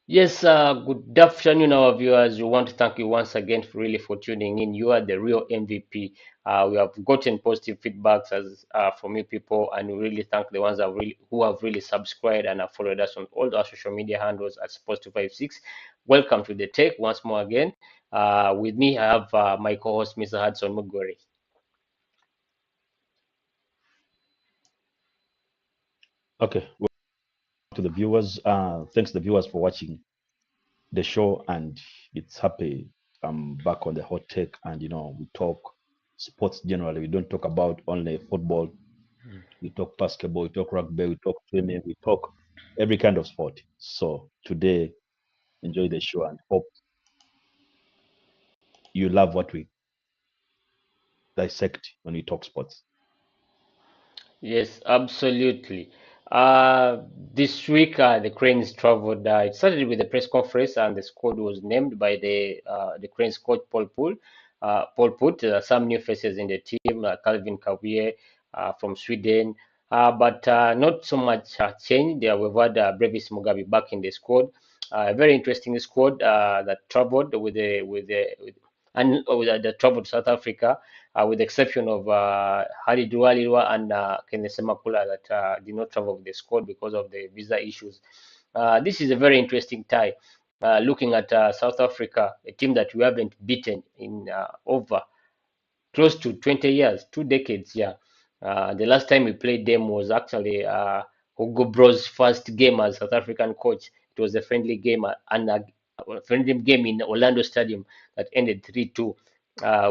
Yes, good afternoon, our viewers. We want to thank you once again for tuning in. You are the real MVP. We have gotten positive feedbacks from you people, and we really thank the ones who have really subscribed and have followed us on all our social media handles at Sports256. Welcome to the Tech once more again. With me, I have my co-host, Mr. Hudson Mugweri. Okay, well, to the viewers, thanks the viewers for watching the show, and it's happy I'm back on the hot take, and we talk sports generally. We don't talk about only football. We talk basketball, we talk rugby, we talk swimming, we talk every kind of sport. So today, enjoy the show and hope you love what we dissect when we talk sports. Yes, absolutely. This week, the Cranes traveled. It started with a press conference, and the squad was named by the Cranes coach Paul put some new faces in the team, Calvin Kawie from Sweden, but not so much change. There we've had Brevis Mugabe back in the squad. A very interesting squad that traveled that traveled to South Africa with the exception of Hari Dualilwa and Kenneth Semakula that did not travel with the squad because of the visa issues. This is a very interesting tie. Looking at South Africa, a team that we haven't beaten in over close to 20 years, 2 decades. Yeah. The last time we played them was actually Hugo Bro's first game as South African coach. It was a friendly game and a friendly game in Orlando Stadium that ended 3-2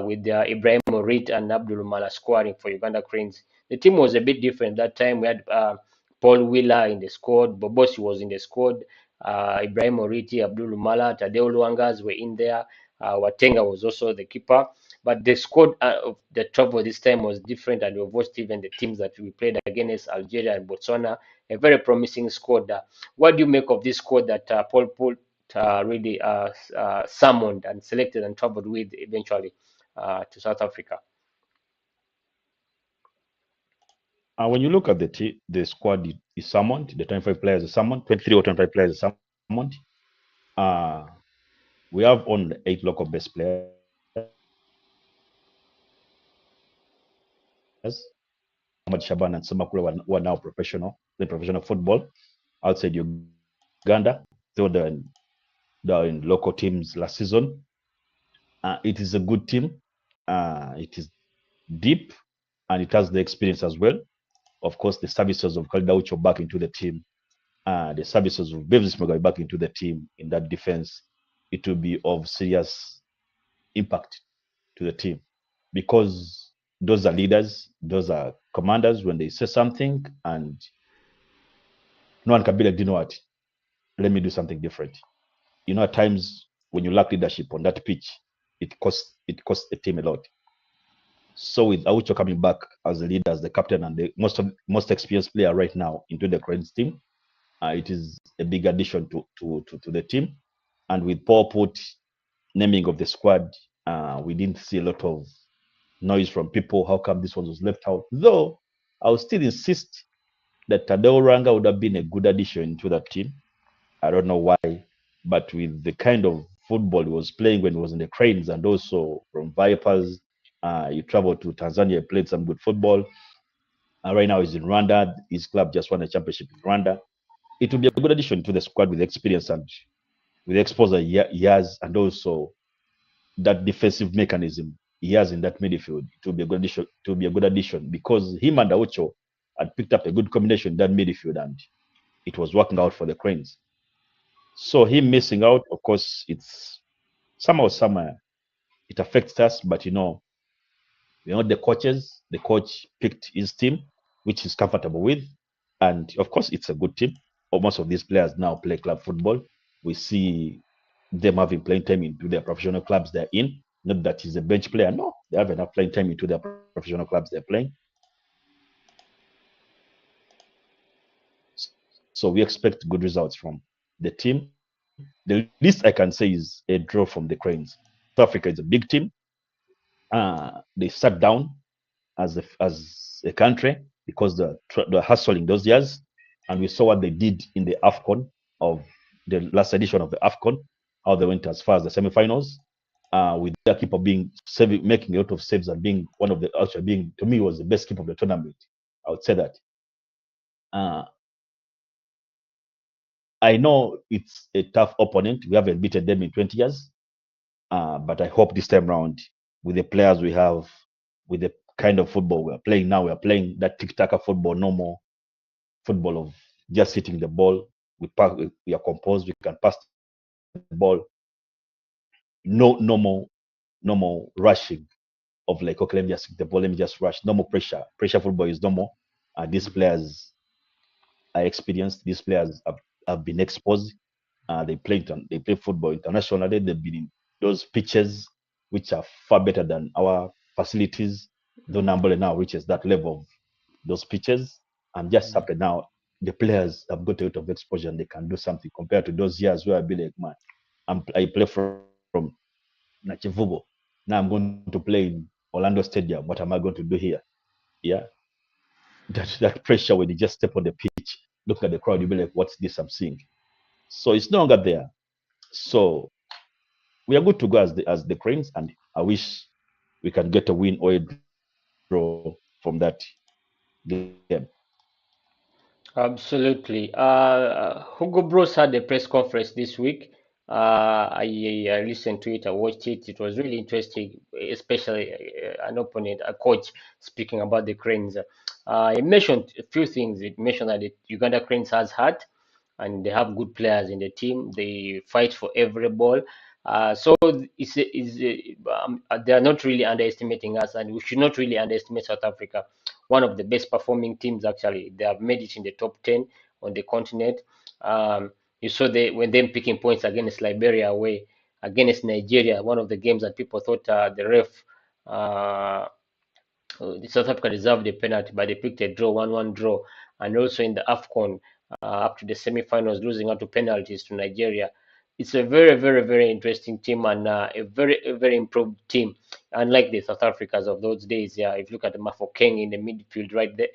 with Ibrahim Morit and Abdul Mala scoring for Uganda Cranes. The team was a bit different that time. We had Paul Wheeler in the squad, Bobosi was in the squad, Ibrahim Moriti, Abdul Mala, Tadeo Luangas were in there. Watenga was also the keeper. But the squad of the travel this time was different, and we've watched even the teams that we played against Algeria and Botswana, a very promising squad. What do you make of this squad that Paul put really summoned and selected and traveled with eventually to South Africa? When you look at the squad is summoned, the 25 players are summoned, 23 or 25 players are summoned. Uh, we have only 8 local best players. Ahmad Shaban and Samakula were now professional, playing professional football outside Uganda. Though they're in local teams last season. It is a good team. It is deep and it has the experience as well. Of course, the services of Khalid Aucho back into the team, the services of Bevis Mugabe back into the team in that defense, it will be of serious impact to the team because those are leaders, those are commanders when they say something and no one can be like, you know what, let me do something different. At times when you lack leadership on that pitch, it costs a team a lot. So with Aucho coming back as the leader, as the captain, and the most experienced player right now into the Cranes team, it is a big addition to the team. And with Paul Put naming of the squad, we didn't see a lot of noise from people. How come this one was left out? Though I would still insist that Tadeo Ranga would have been a good addition to that team. I don't know why, but with the kind of football he was playing when he was in the Cranes and also from Vipers, he traveled to Tanzania, played some good football. Right now he's in Rwanda. His club just won a championship in Rwanda. It will be a good addition to the squad with experience and with exposure he has, and also that defensive mechanism he has in that midfield. It will be a good addition. It will be a good addition because him and Aucho had picked up a good combination in that midfield, and it was working out for the Cranes. So him missing out, of course, it's somewhere it affects us. But we're not the coaches. The coach picked his team, which he's comfortable with, and of course, it's a good team. Most of these players now play club football. We see them having playing time into their professional clubs they're in. Not that he's a bench player. No, they have enough playing time into their professional clubs they're playing. So we expect good results from the team. The least I can say is a draw from the Cranes. South Africa is a big team. They sat down as a country because they're hustling those years, and we saw what they did in the AFCON of the last edition of the AFCON, how they went as far as the semi-finals, with their keeper making a lot of saves and being one of the actually being to me was the best keeper of the tournament. I would say that. Uh, I know it's a tough opponent. We haven't beaten them in 20 years, but I hope this time round, with the players we have, with the kind of football we are playing now, we are playing that tic-tac football, no more football of just hitting the ball. We are composed. We can pass the ball. No more rushing of like, okay, let me just hit the ball, let me just rush. No more pressure. Pressure football is no more. These players are experienced. These players have been exposed. They play football internationally. They've been in those pitches which are far better than our facilities. Though Nambole now reaches that level of those pitches. And just happy now the players have got a lot of exposure and they can do something compared to those years where I've been like, man, I play from Nachivubo. Now I'm going to play in Orlando Stadium. What am I going to do here? Yeah. That pressure when you just step on the pitch, look at the crowd, you'll be like, what's this I'm seeing? So it's no longer there. So we are good to go as the Cranes, and I wish we can get a win or a draw from that game. Absolutely. Hugo Bros had a press conference this week. I listened to it, I watched it. It was really interesting, especially an opponent, a coach speaking about the Cranes. He mentioned a few things. It mentioned that the Uganda Cranes has heart and they have good players in the team. They fight for every ball. So they are not really underestimating us, and we should not really underestimate South Africa. One of the best performing teams, actually. They have made it in the top 10 on the continent. You saw when them picking points against Liberia away, against Nigeria, one of the games that people thought the ref. South Africa deserved a penalty, but they picked a draw, 1-1 draw. And also in the AFCON, up to the semi-finals, losing out to penalties to Nigeria. It's a very, very, very interesting team and a very improved team. Unlike the South Africans of those days, yeah. If you look at the Mafokeng in the midfield, right there,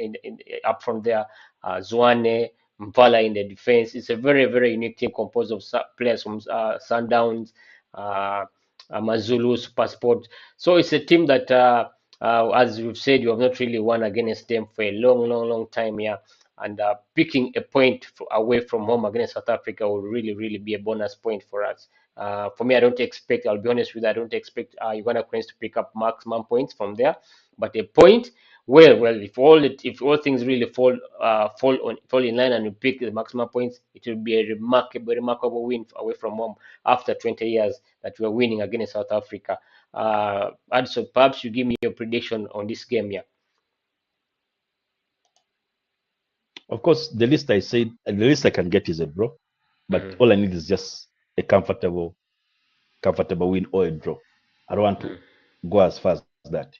up from there, Zwane, Mpala in the defense. It's a very, very unique team composed of players from Sundowns, Mazulu, Supersport. So it's a team that. As you've said, you have not really won against them for a long, long, long time here. And picking a point away from home against South Africa will really, really be a bonus point for us. For me, I'll be honest with you, I don't expect Uganda Cranes to pick up maximum points from there. But a point, well, if all things really fall in line and you pick the maximum points, it will be a remarkable win away from home after 20 years that we're winning against South Africa. Hudson, perhaps you give me your prediction on this game, yeah. Of course, the least I can get is a draw, but all I need is just a comfortable win or a draw. I don't want to go as far as that.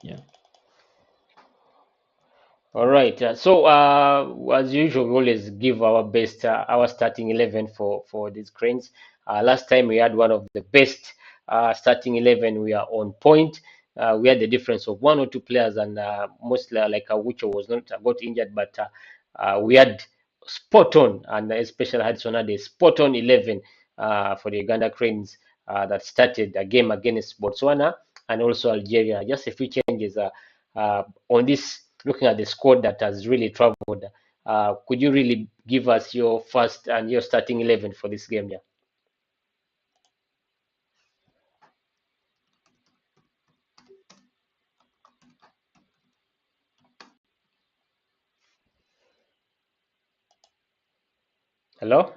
Yeah. All right. So, as usual, we always give our best, our starting 11 for these Cranes. Last time we had one of the best starting 11. We are on point. We had the difference of one or two players, and mostly like Awucho was not got injured, but we had spot on, and especially Hudson had a spot on 11 for the Uganda Cranes that started a game against Botswana and also Algeria. Just a few changes on this, looking at the squad that has really traveled. Could you really give us your first and your starting 11 for this game? Yeah. Hello?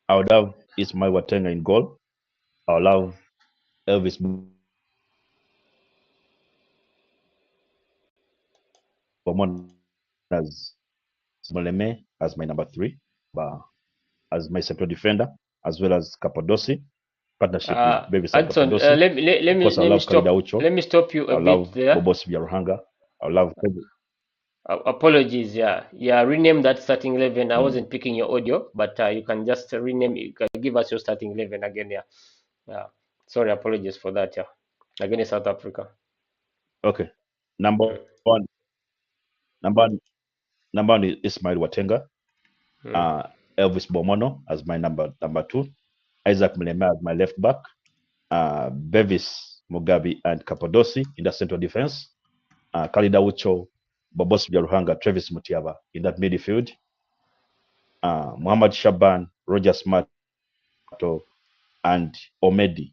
I would have Ismail Watenga in goal. I would have Elvis Bomon as Moleme as my number 3, as my central defender, as well as Capadosi, partnership with Bevis and Hudson, Capadosi. let Of course, I me love stop. Khalid Aucho. Let me stop you I a bit love there. Bobos Biaruhanga. I love Apologies, yeah, rename that starting 11. I wasn't picking your audio, but you can just rename. You can give us your starting 11 again, yeah. Yeah. Sorry, apologies for that. Yeah. Against South Africa. Okay. Number Mm. one, number one, number one is Ismail Watenga. Mm. Elvis Bomono as my number two. Isaac Mleme as my left back. Bevis Mugabi and Kapodosi in the central defense. Khalid Aucho, Bobos Byaruhanga, Travis Mutiaba in that midfield. Muhammad Shaban, Roger Smarto, and Omedi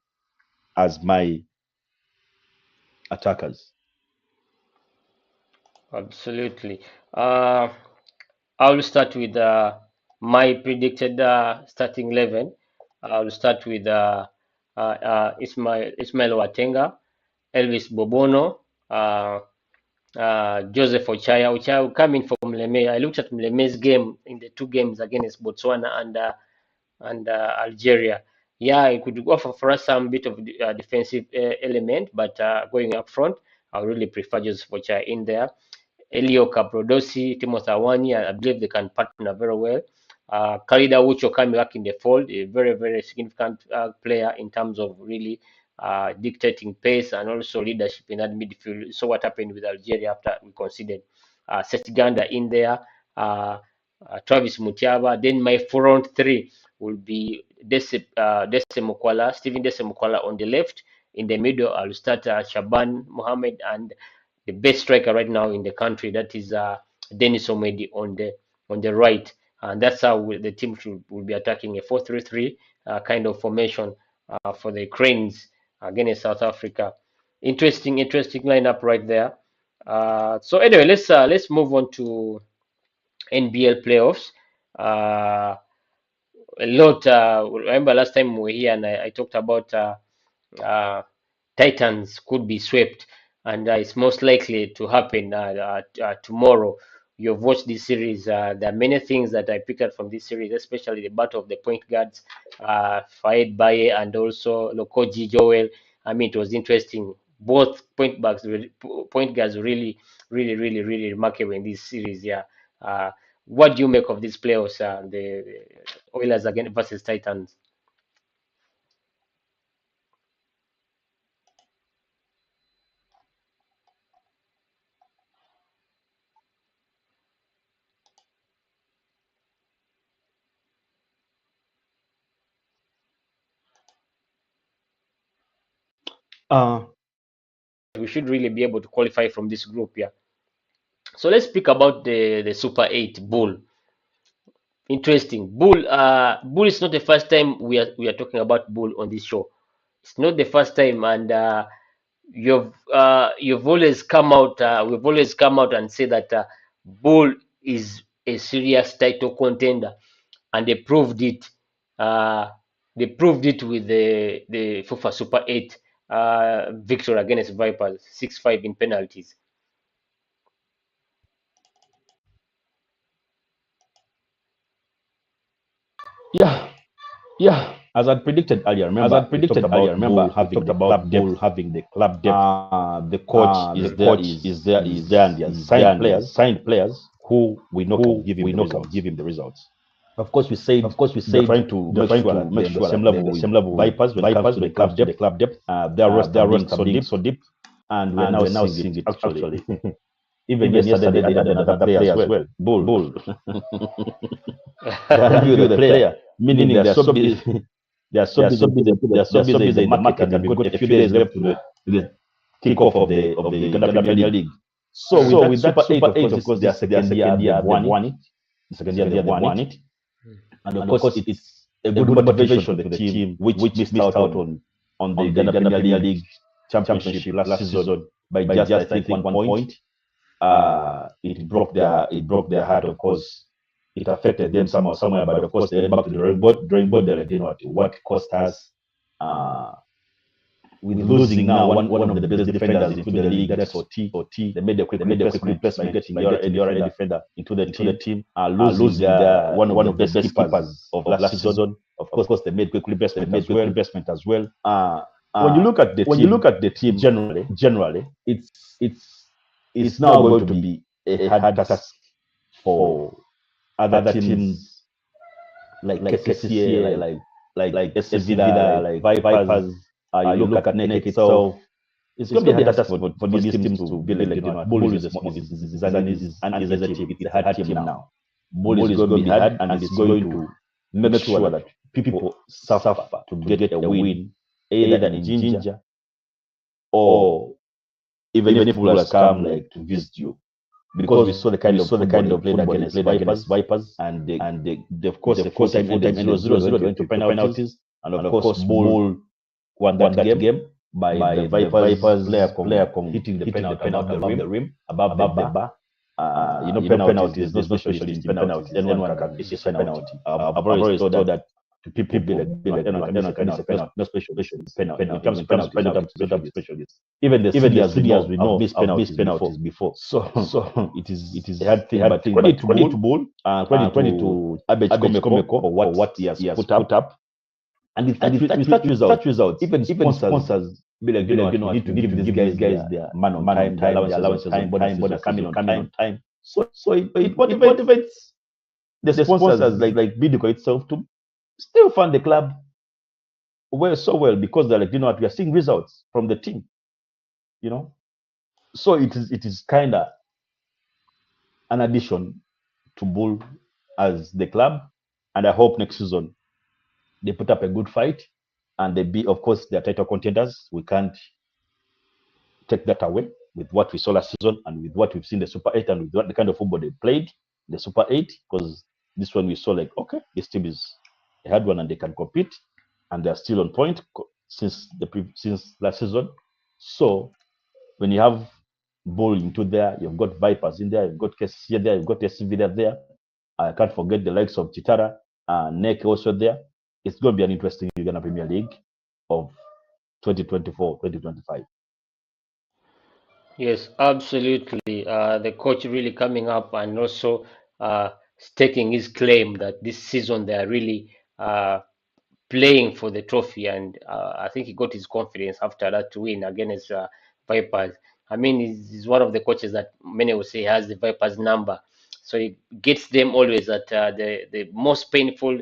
as my attackers. Absolutely. I'll start with my predicted starting 11. I'll start with Ismail Watenga, Elvis Bobono, Joseph Ochaya. Ochaya coming from Mleme. I looked at Mleme's game in the two games against Botswana and Algeria. Yeah, it could offer for us some bit of defensive element, but going up front, I really prefer Joseph Ochaya in there. Elio Caprodosi, Timothy Awani, I believe they can partner very well. Khalid Aucho coming back in the fold, a very, very significant player in terms of really dictating pace and also leadership in that midfield. So what happened with Algeria after we conceded? Setiganda in there, Travis Mutiaba. Then my front three will be Dese Mukwala, Stephen Dese Mukwala on the left. In the middle, I'll start Shaban Mohammed and the best striker right now in the country. That is Dennis Omedi on the right, and that's how the team will be attacking a 4-3-3 kind of formation for the Cranes against South Africa. Interesting lineup right there. So anyway, let's move on to NBL playoffs. A lot. Remember last time we were here and I talked about uh, Titans could be swept, and it's most likely to happen tomorrow. You've watched this series. There are many things that I picked up from this series, especially the battle of the point guards, Faed Baye and also Lokoji Joel. I mean, it was interesting. Both point guards really remarkable in this series. Yeah. What do you make of these playoffs? The Oilers again versus Titans. Uh, We should really be able to qualify from this group. Yeah. So let's speak about the Super 8 Bull. Interesting. Bull is not the first time we are talking about Bull on this show. It's not the first time, and you've always come out. We've always come out and said that Bull is a serious title contender, and they proved it. Uh, they proved it with the FIFA Super 8 victory against Vipers, 6-5 in penalties. yeah, yeah. As I predicted earlier, remember we talked about Bull having the club depth. The coach is there, and he has signed players who we know can give him the results. Of course, we said they're trying to make sure that they're the same level with Vipers when it comes to the club depth. Their roster being so deep, and we're now seeing it actually. Even yesterday they added another player as well. Bull. They added the player, meaning they're so busy. They are so busy in the market that we've got a few days left to the kickoff of the Uganda Premier League. So with that Super 8, of course, their second year they've won it. The second year they've won it. And of course, it's a good motivation to the team which missed out on the Uganda Premier League championship last season by just I think 1 point. It broke their heart, of course. It affected them somewhere, but of course they went back to the drawing board. They're like, you know what cost us with losing now one of the best defenders into the league. That's OT. They made a quick replacement by getting the other defender into the team. Losing one of the best keepers of last season. Of course, they made quick replacement as well. When you look at the team generally, it's now going to be a hard task for other teams like KCCA, like like SC Villa, like Vipers, you look at NEC itself. It's going to be a task for these teams to be like, Bull is an easy team. It's a hard team now. Bull is going to be hard, and it's going to make sure that people suffer to get a win, either in Ginger or even if people has come like to visit you. Because we saw the kind of football they played against Vipers, and they of course the full time ended 0-0, went to penalties, and of course Bull won that game by the Vipers player hitting the penalty above the rim, above the bar. Penalties, there's no specialist in penalties. Anyone can miss a penalty. I've always told that to people, anyone can miss a penalty, no specialist in penalty. When it comes to penalties, you don't have specialists. Even the seniors we know have missed penalties before. So it is a hard thing. But credit to Bull, credit to Abech Komeko for what he has put up. And it's that results. Even sponsors be like, you need to give these guys their man on time, allowances on time, coming on time. So it motivates the sponsors like Bidco itself to still fund the club so well, because they're like, we are seeing results from the team. So it is kind of an addition to Bull as the club, and I hope next season they put up a good fight, and they be, of course, they're title contenders. We can't take that away with what we saw last season and with what we've seen the Super 8 and with what the kind of football they played the Super 8, because this one we saw like, okay, this team is a hard one and they can compete, and they're still on point since last season. So when you have Bull into there, you've got Vipers in there, you've got KCC there, you've got SCV there. I can't forget the likes of Chitara, NEC also there. It's going to be an interesting Uganda Premier League of 2024-2025. Yes, absolutely. The coach really coming up and also staking his claim that this season they are really playing for the trophy, and I think he got his confidence after that win against Vipers. I mean, he's one of the coaches that many will say has the Vipers number, so he gets them always at the most painful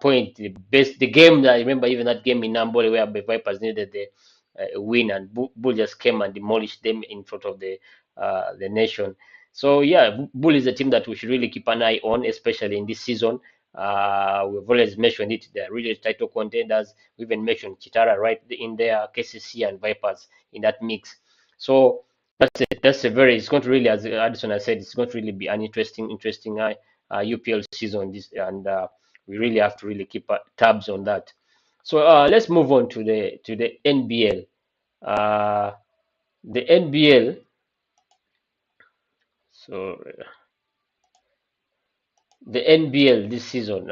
point. The game that I remember, even that game in Nambole where the Vipers needed the win, and Bull just came and demolished them in front of the nation. So yeah, Bull is a team that we should really keep an eye on, especially in this season. We've always mentioned it. They're really title contenders. We even mentioned Chitara right in there, KCC and Vipers in that mix. So that's a very. It's going to really, as Addison has said, it's going to really be an interesting UPL season. This, and we really have to really keep tabs on that. So let's move on to the NBL. The NBL. So the NBL this season.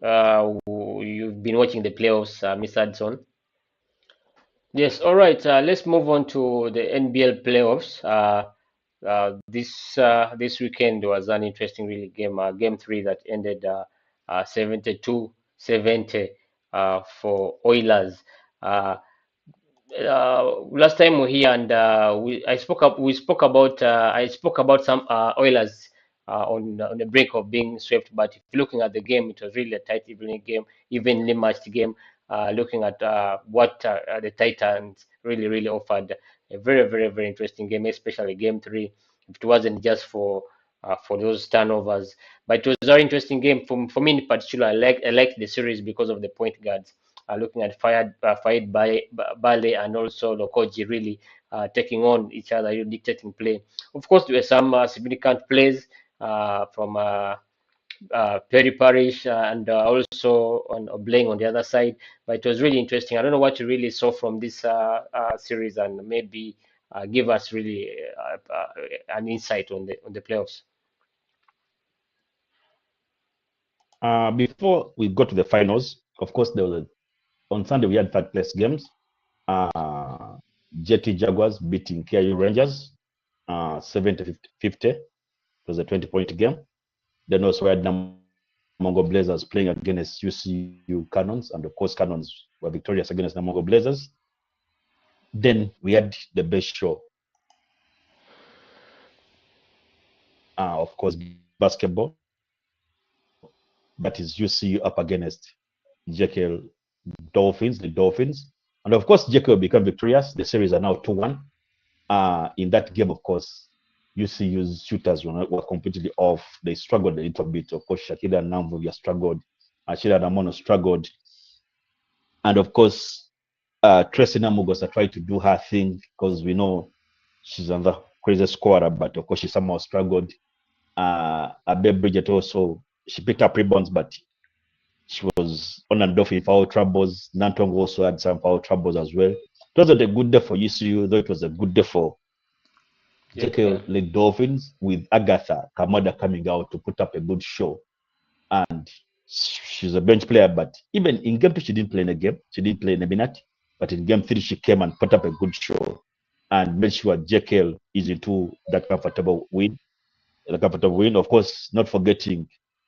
You've been watching the playoffs, Miss Hudson. Yes, all right. Let's move on to the NBL playoffs. This weekend was an interesting really game. Game three that ended 72-70 for Oilers. Last time we here, and we spoke about I spoke about some Oilers on the brink of being swept. But if looking at the game, it was really a tight evenly matched game. Looking at what the Titans really offered, a very interesting game, especially game three. If it wasn't just for those turnovers, but it was a very interesting game for me in particular. I liked the series because of the point guards. Looking at Fayed Bale and also Lokoji really taking on each other, dictating play. Of course, there were some significant plays from Perry Parish and also on Oblang on the other side. But it was really interesting. I don't know what you really saw from this series, and maybe give us really an insight on the playoffs. Before we go to the finals, of course, on Sunday we had third place games. Jetty Jaguars beating KIU Rangers 70-50. It was a 20-point game. Then also we had Namongo Blazers playing against UCU Cannons, and of course Cannons were victorious against Namongo Blazers. Then we had the best show. Of course, basketball. That is UCU up against JKL Dolphins, the Dolphins. And of course, JKL become victorious. The series are now 2-1. In that game, of course, UCU's shooters were completely off. They struggled a little bit. Of course, Shakira Namvovia struggled. Shira Ramono struggled. And of course, Tracy Namugosa tried to do her thing because we know she's another crazy scorer, but of course, she somehow struggled. Abe Bridget also, she picked up rebounds, but she was on and off in foul troubles. Nantong also had some foul troubles as well. It wasn't a good day for UCU, though it was a good day for JKL Lake Dolphins, with Agatha Kamada coming out to put up a good show. And she's a bench player, but even in game two, she didn't play in a game. She didn't play in a minute. But in game three, she came and put up a good show and made sure JKL is into that comfortable win. The comfortable win, of course, not forgetting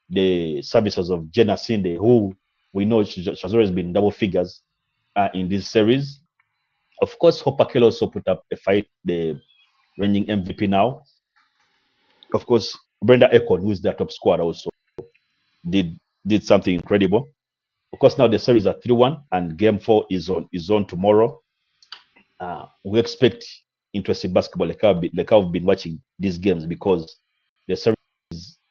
the services of Jenna Sinde, who we know she has always been double figures in this series. Of course, Hopper Kell also put up a fight, the reigning MVP now. Of course, Brenda Ekon, who is their top scorer, also did something incredible. Of course, now the series are 3-1, and game 4 is on tomorrow. We expect interesting basketball, like I've been watching these games, because the series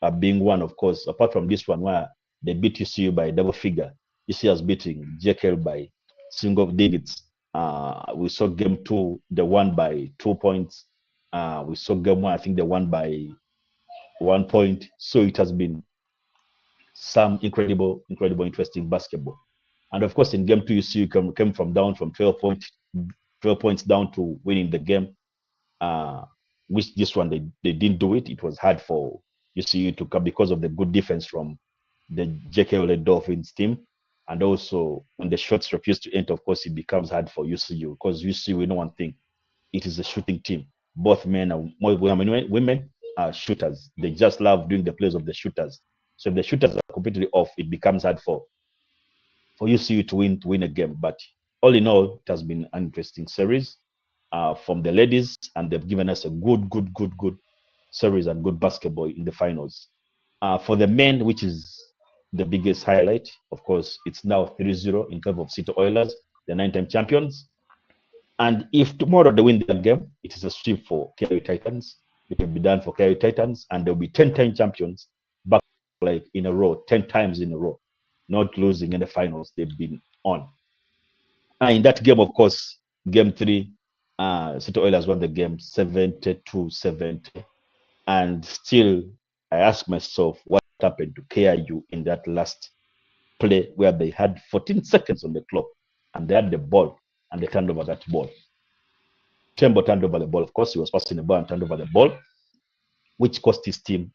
are being won, of course, apart from this one where they beat UCU by double figure. UCU has beating JKL by single digits. We saw game 2, they won by 2 points. We saw game 1, I think they won by 1 point. So it has been some incredible, interesting basketball. And of course, in game 2, UCU came from down from 12 points down to winning the game. Which this one they didn't do it. It was hard for UCU to come because of the good defense from the JKL Dolphins team. And also, when the shots refuse to enter, of course, it becomes hard for UCU, because UCU, we know one thing: it is a shooting team. Both men and women are shooters. They just love doing the plays of the shooters. So if the shooters are completely off, it becomes hard for UCU to win a game. But all in all, it has been an interesting series from the ladies, and they've given us a good series and good basketball in the finals. For the men, which is the biggest highlight, of course, it's now 3-0 in favor of City Oilers, the 9-time champions. And if tomorrow they win the game, it is a sweep for KU Titans. It will be done for KU Titans, and they'll be 10-time champions back, like in a row, 10 times in a row, not losing in the finals they've been on. In that game, of course, game 3, City Oilers won the game 72-70. And still, I ask myself, what happened to KIU in that last play where they had 14 seconds on the clock and they had the ball and they turned over that ball. Tembo turned over the ball. Of course, he was passing the ball and turned over the ball, which cost his team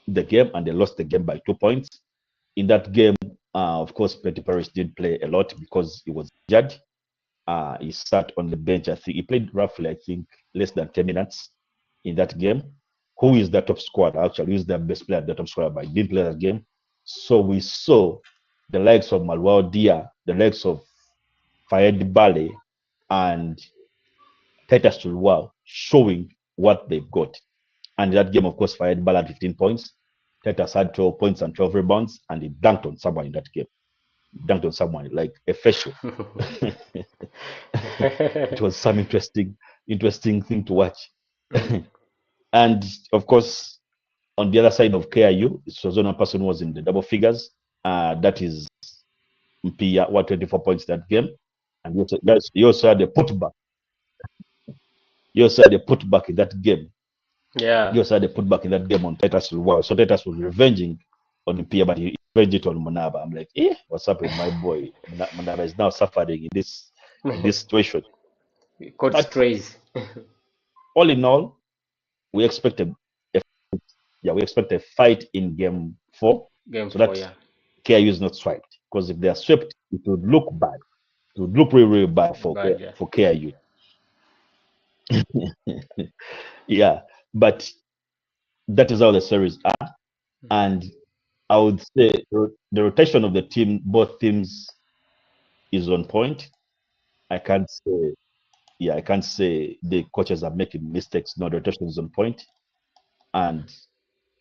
the game, and they lost the game by 2 points. In that game, of course, Petty Parish did play a lot because he was injured. He sat on the bench. I think he played roughly, I think, less than 10 minutes in that game. Who is the top scorer? Actually, who is the best player, the top scorer, but he didn't play that game. So we saw the likes of Malwao Dia, the likes of Fayed Bale, and Titus Tulwao showing what they've got. And in that game, of course, Fayed Bale had 15 points. Titus had 12 points and 12 rebounds, and he dunked on someone in that game. Dunked on someone like a facial. It was some interesting thing to watch. And of course, on the other side of KIU, Sozona person was in the double figures. That is Mpia, 124 points that game. And you also had a putback. You also had a putback in that game. Yeah. You also had a putback in that game on Titus. Wow. So Titus was revenging on Mpia, but he revenged it on Monaba. I'm like, what's up with my boy? Monaba is now suffering in this situation. Caught But strays. all in all, we expect we expect a fight in game 4, Game so 4, that yeah. KIU is not swept. Because if they are swept, it would look bad. It would look really bad for Bad, yeah. KIU. Yeah, but that is how the series are, and I would say the rotation of the team, both teams, is on point. I can't say, I can't say the coaches are making mistakes. No, the rotation is on point, and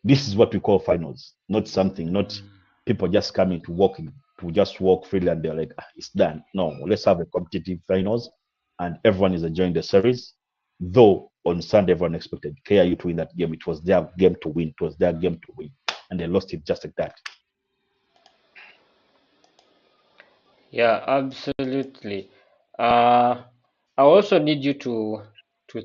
This is what we call finals, not something, not people just coming to just walk freely and they're like, it's done. No, let's have a competitive finals and everyone is enjoying the series. Though on Sunday, everyone expected KIU to win that game. It was their game to win. It was their game to win. And they lost it just like that. Yeah, absolutely. I also need you to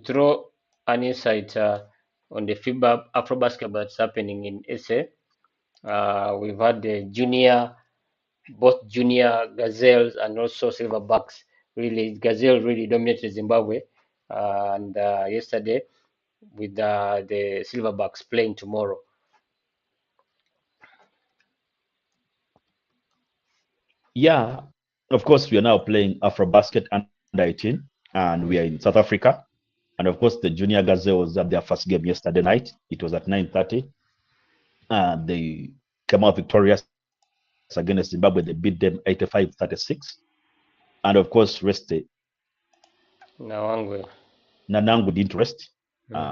throw an insight on the FIBA Afro that's happening in SA. We've had the both junior gazelles and also silverbacks. Really, gazelle really dominated Zimbabwe, and yesterday with the silverbacks playing tomorrow. Yeah, of course, we are now playing Afrobasket under 18 and we are in South Africa. And of course, the Junior Gazelles had their first game yesterday night. It was at 9:30. They came out victorious against Zimbabwe. They beat them 85-36. And of course, Nawangwe. Nanangu didn't rest.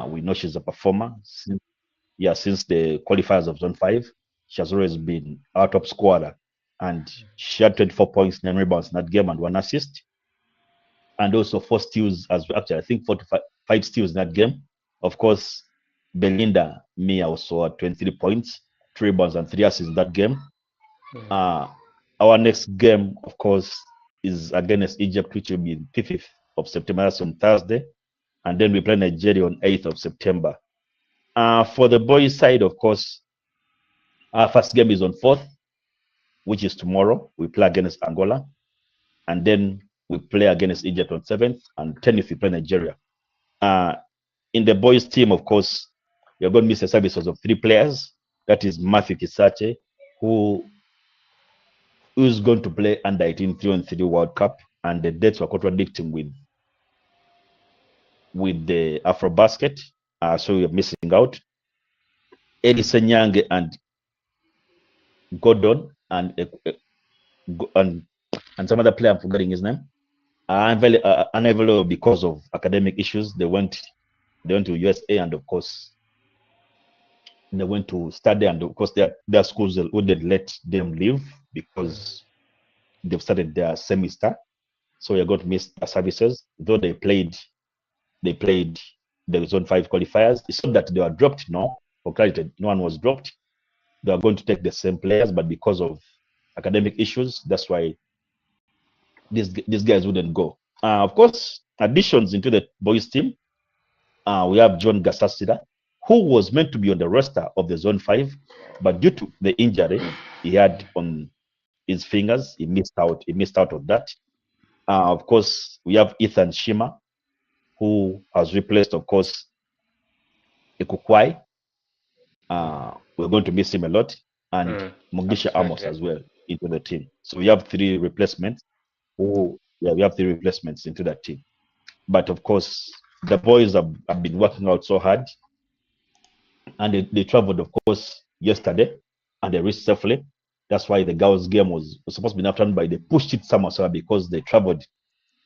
We know she's a performer. Since the qualifiers of Zone 5, she has always been our top scorer. And she had 24 points, 9 rebounds in that game, and 1 assist. And also 4 steals, actually, I think 5 steals in that game. Of course, Belinda Mia also had 23 points, 3 rebounds, and 3 assists in that game. Our next game, of course, is against Egypt, which will be 5th of September. That's on Thursday. And then we play Nigeria on 8th of September. For the boys' side, of course, our first game is on 4th, which is tomorrow. We play against Angola. And then we play against Egypt on 7th, and 10th we play Nigeria. In the boys' team, of course, you're going to miss the services of 3 players. That is Matthew Kisache, who's going to play under 18 3-on-3 World Cup, and the dates were contradicting with the Afrobasket, so you're missing out. Edison Nyange and Gordon and some other player, I'm forgetting his name, are unavailable because of academic issues. They went to USA, and of course they went to study, and of course their schools wouldn't let them leave because they've started their semester. So you're going to miss their services. Though they played the Zone 5 qualifiers. It's not that they were dropped, no. For clarity, no one was dropped. They are going to take the same players, but because of academic issues, that's why these guys wouldn't go. Of course, additions into the boys team, we have John Gasasida, who was meant to be on the roster of the Zone 5, but due to the injury he had on his fingers, he missed out. He missed out on that. Of course, we have Ethan Shima, who has replaced, of course, Ekukwai. We're going to miss him a lot, and Mugisha Amos as well into the team. So we have 3 replacements. We have 3 replacements into that team. But of course, the boys have been working out so hard, and they traveled, of course, yesterday, and they reached safely. That's why the girls' game was supposed to be afternoon, but they pushed it somewhere because they traveled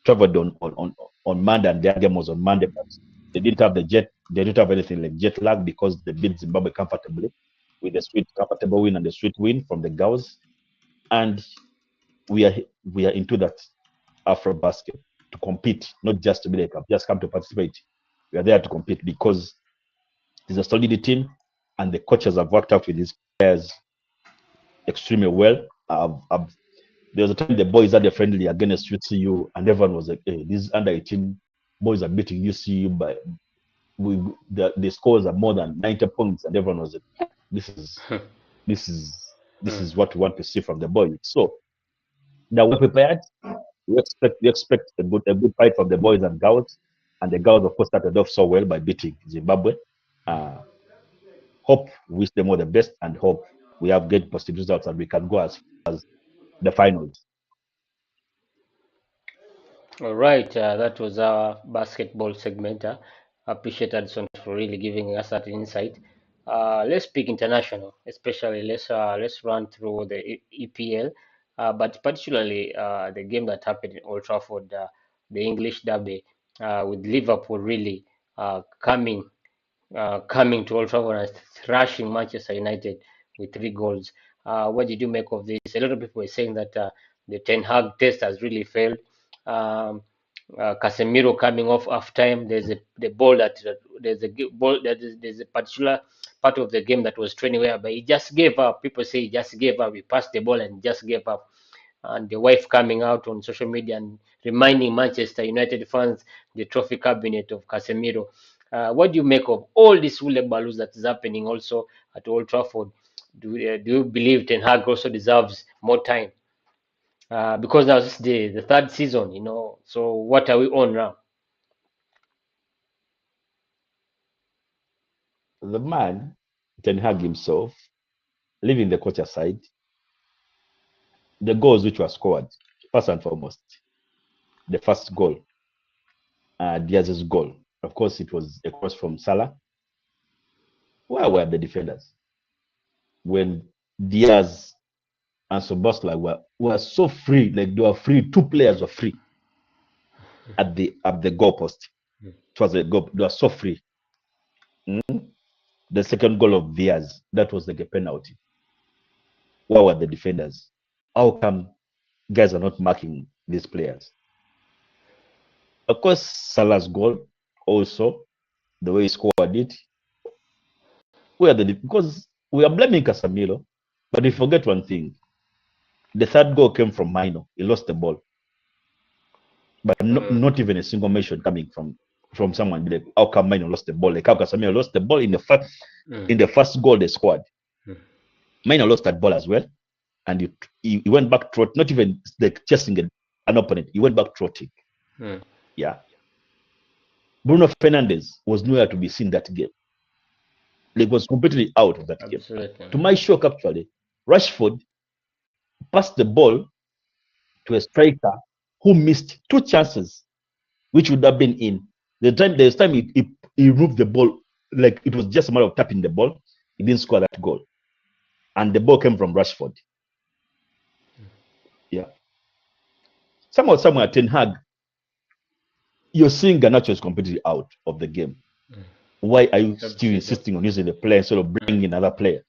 on Monday, and their game was on Monday. But they didn't have they didn't have anything like jet lag because they beat Zimbabwe comfortably with a comfortable win and a sweet win from the girls. And we are into that Afrobasket to compete, not just to be like just come to participate. We are there to compete because it's a solid team, and the coaches have worked out with these players extremely well. There was a time the boys had a friendly against UCU, and everyone was like, "Hey, these under 18 boys are beating UCU by the scores are more than 90 points," and everyone was like, "This is what we want to see from the boys." So now we're prepared. We expect a good fight from the boys and girls, and the girls of course started off so well by beating Zimbabwe. Hope wish them all the best, and hope we have good positive results and we can go as the finals. All right, that was our basketball segment. Appreciate Hudson for really giving us that insight. Let's speak international, especially let's run through the EPL, but particularly the game that happened in Old Trafford, the English derby, with Liverpool really coming coming to Old Trafford and thrashing Manchester United with 3 goals. What did you make of this? A lot of people were saying that the Ten Hag test has really failed. Um, Casemiro coming off half time. There's the ball that there's a ball that there's a particular part of the game that was training where, but he just gave up. People say he just gave up. He passed the ball and just gave up. And the wife coming out on social media and reminding Manchester United fans the trophy cabinet of Casemiro. What do you make of all this hullabaloo that is happening also at Old Trafford? Do you believe Ten Hag also deserves more time? Because now this is the third season, you know. So what are we on now? The man, Ten Hag himself, leaving the coach aside, the goals which were scored, first and foremost, the first goal, Diaz's goal. Of course, it was a cross from Salah. Where were the defenders? When Diaz and Sobosla were so free, like they were free, 2 players were free at the goalpost. It was a goal, they were so free. The second goal of Diaz, that was like a penalty. Where were the defenders? How come guys are not marking these players? Of course, Salah's goal also, the way he scored it. Because we are blaming Casemiro, but we forget one thing. The third goal came from Mino. He lost the ball, but not even a single mention coming from someone. Like, how come Mino lost the ball? Like how Casemiro lost the ball in the first goal they scored. Mino lost that ball as well, and he went back trot, not even like chasing an opponent. He went back trotting. Yeah. Bruno Fernandes was nowhere to be seen that game. He was completely out of that game. To my shock, actually, Rashford passed the ball to a striker who missed 2 chances, which would have been in. There's time he moved the ball, like it was just a matter of tapping the ball. He didn't score that goal. And the ball came from Rashford. Yeah. Somewhere, Ten Hag, you're seeing Garnacho is completely out of the game. Why are you still insisting on using the player instead of bringing in another player?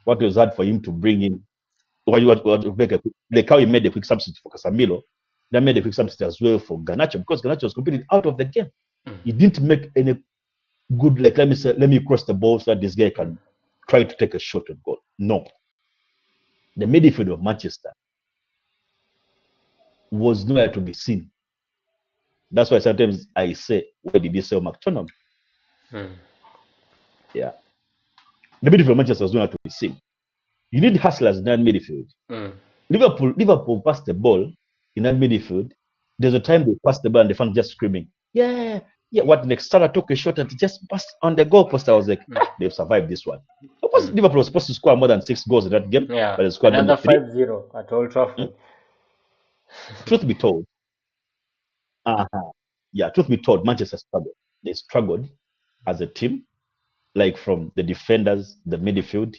What was hard for him to bring in? Like how he made a quick substitute for Casemiro, that made a quick substitute as well for Garnacho, because Garnacho was completely out of the game. He didn't make any good, like, let me cross the ball so that this guy can try to take a shot at goal. No. The midfield of Manchester was nowhere to be seen. That's why sometimes I say, where did you sell McTominay? Yeah. The midfield of Manchester was nowhere to be seen. You need hustlers in that midfield. Liverpool passed the ball in that midfield. There's a time they passed the ball and the fans just screaming, yeah, what next? Salah took a shot and just passed on the goalpost. I was like, they've survived this one. Of course, Liverpool was supposed to score more than 6 goals in that game, but they scored another 5-0 at Old Trafford. Truth be told, truth be told, Manchester struggled. They struggled as a team, like from the defenders, the midfield,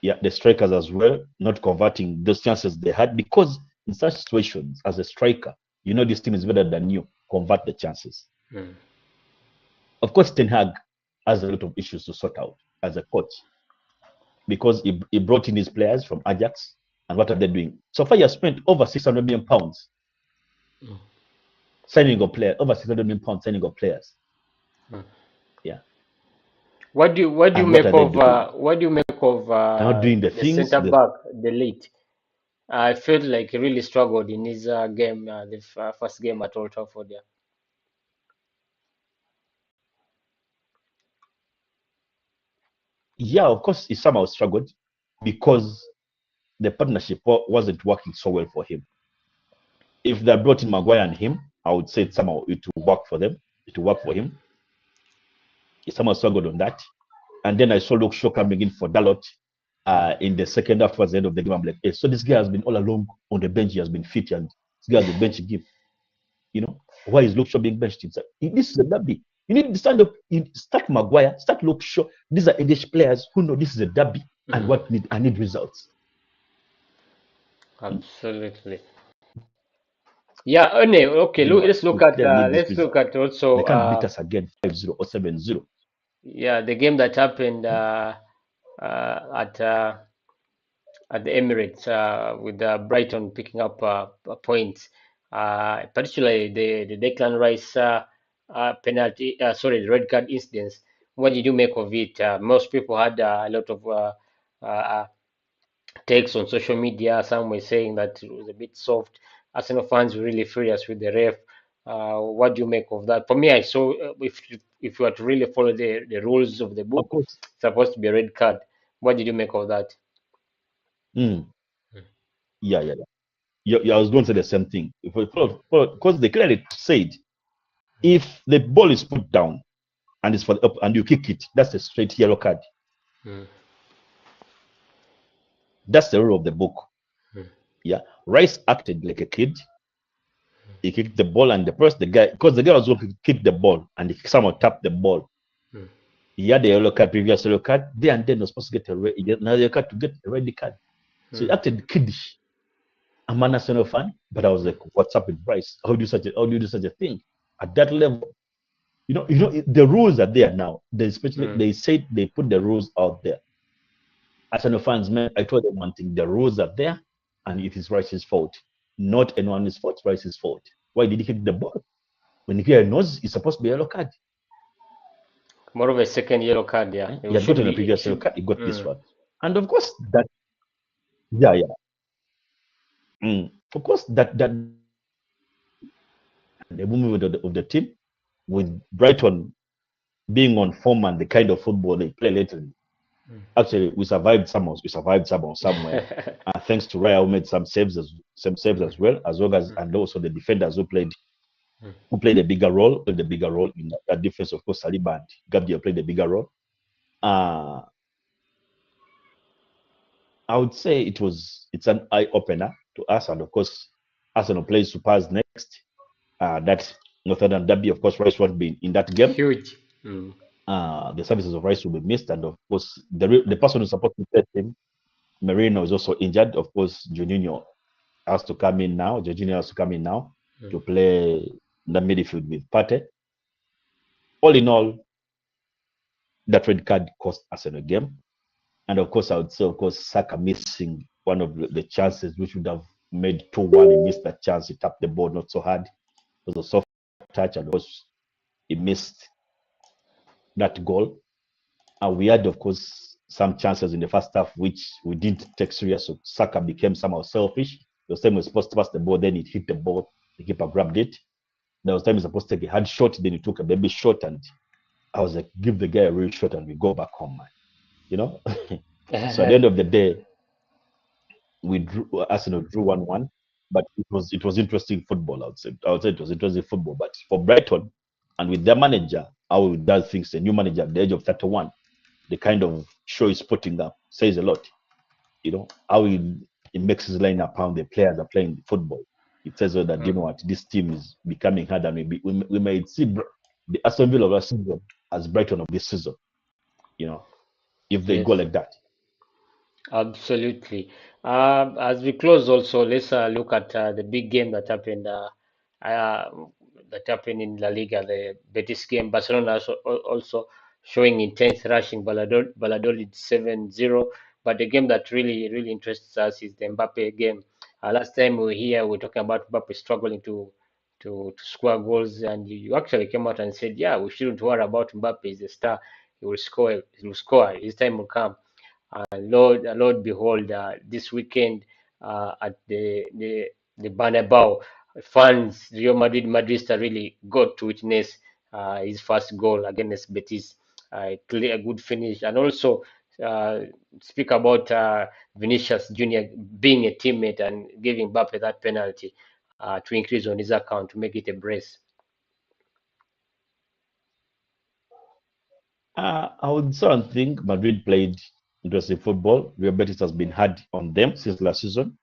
the strikers as well, not converting those chances they had, because in such situations, as a striker, you know this team is better than you. Convert the chances. Of course, Ten Hag has a lot of issues to sort out as a coach, because he brought in his players from Ajax, and what are they doing? So far, he has spent over 600 million pounds signing of players, over 600 million pounds signing of players. Yeah. What do you make of not doing the things, center back, the late? I felt like he really struggled in his game, the first game at Old Trafford. Yeah, of course, he somehow struggled because the partnership wasn't working so well for him. If they brought in Maguire and him, I would say somehow it will work for them. It will work for him. He somehow struggled on that. And then I saw Luke Shaw coming in for Dalot in the second half towards the end of the game. I'm like, hey, so this guy has been all along on the bench. He has been fit, and this guy has been bench him. You know, why is Luke Shaw being benched? This is a derby. You need to stand up, start Maguire, start Luke Shaw. These are English players who know this is a derby and I need results. Absolutely. Yeah, okay, let's look at also. They can't beat us again 5-0 or 7-0. Yeah, the game that happened at at the Emirates with Brighton picking up points, particularly the Declan Rice penalty, sorry, the red card incidents. What did you make of it? Most people had a lot of uh, takes on social media. Some were saying that it was a bit soft. Arsenal fans were really furious with the ref. What do you make of that? For me, I saw if you were to really follow the rules of the Of book, course. it's supposed to be a red card. What did you make of that? Mm, yeah, yeah, yeah. Yeah, I was going to say the same thing. If we follow, because they clearly said if the ball is put down and it's for the up and you kick it, that's a straight yellow card. Mm, That's the rule of the book. mm, Yeah. Rice acted like a kid. He kicked the ball and the person, the guy, because the guy was going to kick the ball and someone tapped the ball. mm, He had a yellow card, previous yellow card. There and then was supposed to get another yellow card to get a red card. So he mm, acted kiddish. I'm an Arsenal fan, but I was like, "What's up with Bryce? How do you do such a thing at that level?" The rules are there now. mm, They said they put the rules out there. Arsenal fans, man, I told them one thing: the rules are there, and it is Rice's fault, not anyone's fault. Rice's fault. Why did he kick the ball? When he knows it's supposed to be a yellow card, more of a second yellow card, yeah. he It had should gotten be. a It previous yellow should. card. He got this Mm, one, and of course that, yeah, yeah, of course that the movement of the team with Brighton being on form and the kind of football they play lately. Actually, we survived somehow. We survived somehow somewhere, thanks to Raya who made some saves mm, as well, as well as mm, and also the defenders mm. who played a bigger role. Played a bigger role in that defense. Of course, Saliba and Gabriel played a bigger role. Uh, I would say it's an eye opener to us, and of course, Arsenal plays Supers next. That Northern Derby, of course, Rice won't be in that game. Huge. Mm, The services of Rice will be missed, and of course, the person who's supposed to play him, Merino, is also injured. Of course, Juninho has to come in now. Jorginho has to come in now mm. to play the midfield with Pate. All in all, that red card cost us in a game. And of course, I would say, of course, Saka missing one of the chances which would have made 2-1. He missed that chance. He tapped the ball not so hard. It was a soft touch, and of course, he missed that goal. And we had, of course, some chances in the first half which we didn't take serious. So Saka became somehow selfish. The time he was supposed to pass the ball, then it hit the ball. The keeper grabbed it. There was time he was supposed to take a hard shot, then he took a baby shot, and I was like, give the guy a real shot and we go back home, man. You know? So at the end of the day, Arsenal drew 1-1, but it was interesting football, I would say it was interesting football. But for Brighton and with their manager, how he does things, the new manager at the age of 31, the kind of show he's putting up says a lot. How he makes his lineup, how the players are playing football. It says that Mm, what, this team is becoming hard, and we may see the Aston Villa of last season as Brighton of this season. You know, if they go yes. like that. Absolutely. As we close, also let's look at the big game uh, that happened in La Liga, the Betis game. Barcelona also showing intense rushing Valladolid 7-0. But the game that really interests us is the Mbappe game. Last time we were here, we were talking about Mbappe struggling to score goals, and you actually came out and said, "Yeah, we shouldn't worry about Mbappe. He's a star. He will score. He will score. His time will come." Lord behold, this weekend at the Bernabeu, fans, Real Madridista really got to witness his first goal against Betis. A good finish, and also uh, speak about Vinicius Junior being a teammate and giving Mbappe that penalty to increase on his account to make it a brace. I would say I think Madrid played interesting football. Real Betis has been hard on them since last season.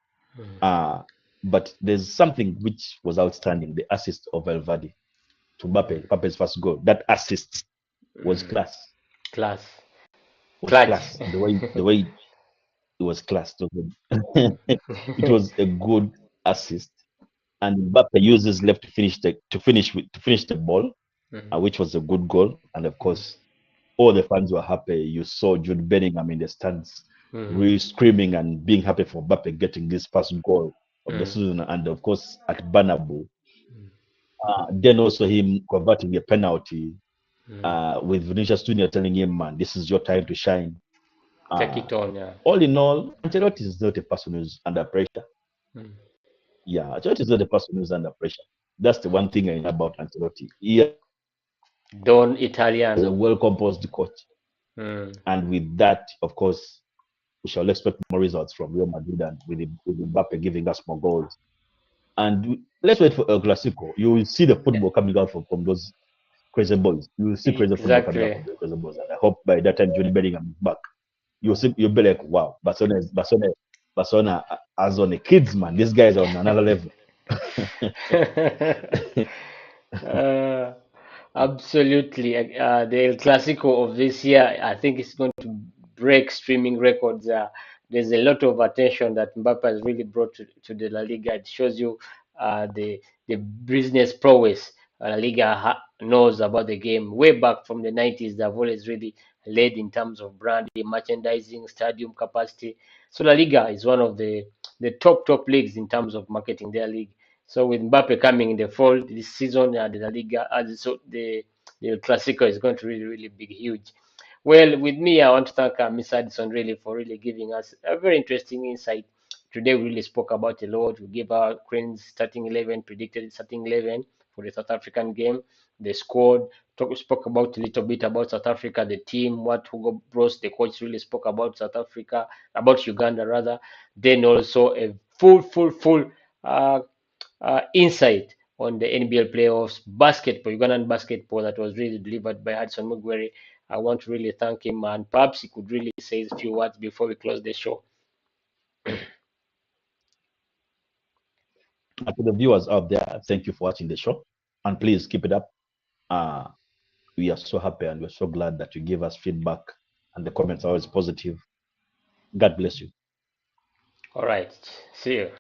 Uh, but there's something which was outstanding: the assist of Valverde to Mbappe's first goal. That assist was Mm, class. class, Was clutch. class. The way it was class. It was a good assist, and Mbappe uses left to finish the ball, Mm, which was a good goal. And of course, all the fans were happy. You saw Jude Bellingham in the stands, really screaming and being happy for Mbappe getting this first goal of the season, and of course at Bernabeu. Then also him converting a penalty with Vinicius Junior telling him, "Man, this is your time to shine." Take it on, yeah. All in all, Ancelotti is not a person who's under pressure. Yeah, Ancelotti is not a person who's under pressure. That's the one thing I know about Ancelotti. He is Don a Italian. well-composed coach. And with that, of course, we shall expect more results from Real Madrid and with Mbappe giving us more goals. And let's wait for El Clasico. You will see the football coming out from those crazy boys. You will see crazy football coming out from Exactly. the crazy boys. And I hope by that time Jude Bellingham is back. You'll be like, wow, Barcelona as on the kids, man. These guys are on another level. Absolutely. The El Clasico of this year, I think it's going to break streaming records. There's a lot of attention that Mbappe has really brought to the La Liga. It shows you the business prowess La Liga knows about the game. Way back from the 90s, they've always really led in terms of branding, merchandising, stadium capacity. So La Liga is one of the top leagues in terms of marketing their league. So with Mbappe coming in the fall this season, the La Liga, so the Clasico is going to really be huge. Well, with me, I want to thank Mr. Addison really for really giving us a very interesting insight. Today we really spoke about a lot. We gave our Cranes starting 11, predicted starting 11 for the South African game, the squad. Spoke about a little bit about South Africa, the team, what Hugo Bros, the coach, really spoke about South Africa, about Uganda rather. Then also a full uh, insight on the NBL playoffs, basketball, Ugandan basketball that was really delivered by Hudson Mugweri. I want to really thank him, and perhaps he could really say a few words before we close the show. And to the viewers out there, thank you for watching the show. And please keep it up. We are so happy and we're so glad that you give us feedback and the comments are always positive. God bless you. All right, see you.